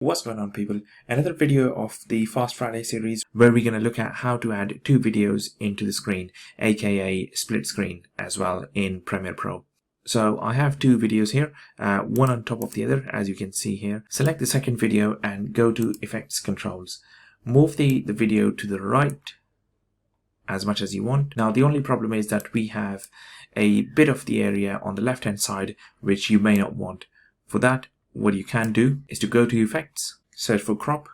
What's going on, people? Another video of the Fast Friday series where we're going to look at how to add two videos into the screen, aka split screen as well in Premiere Pro. So I have two videos here, one on top of the other, as you can see here. Select the second video and go to Effects Controls. Move the video to the right as much as you want. Now the only problem is that we have a bit of the area on the left hand side which you may not want. For that, what you can do is to go to Effects, search for Crop,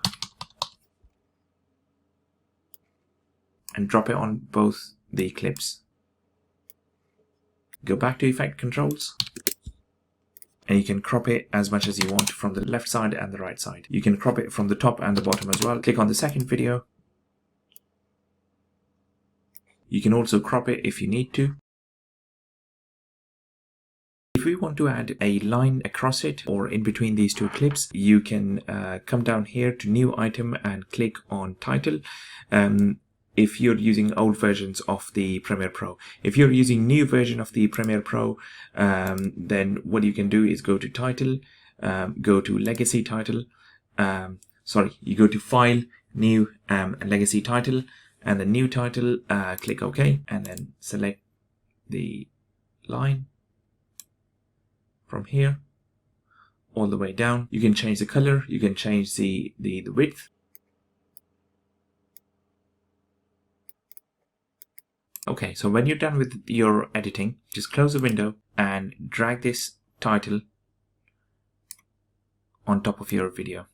and drop it on both the clips. Go back to Effect Controls, and you can crop it as much as you want from the left side and the right side. You can crop it from the top and the bottom as well. Click on the second video. You can also crop it if you need to. If we want to add a line across it or in between these two clips, you can come down here to New Item and click on Title. If you're using old versions of the Premiere Pro. If you're using new version of the Premiere Pro, then what you can do is go to Title, go to Legacy Title. You go to File, New, and Legacy Title, and the new title. Click OK, and then select the line from here all the way down. You can change the color, you can change the width. Okay, so when you're done with your editing, just close the window and drag this title on top of your video.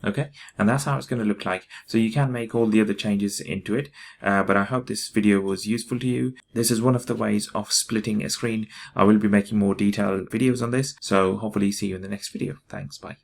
Okay, and that's how it's going to look like. So you can make all the other changes into it, but I hope this video was useful to you. This is one of the ways of splitting a screen. I will be making more detailed videos on this, so hopefully see you in the next video. Thanks, bye.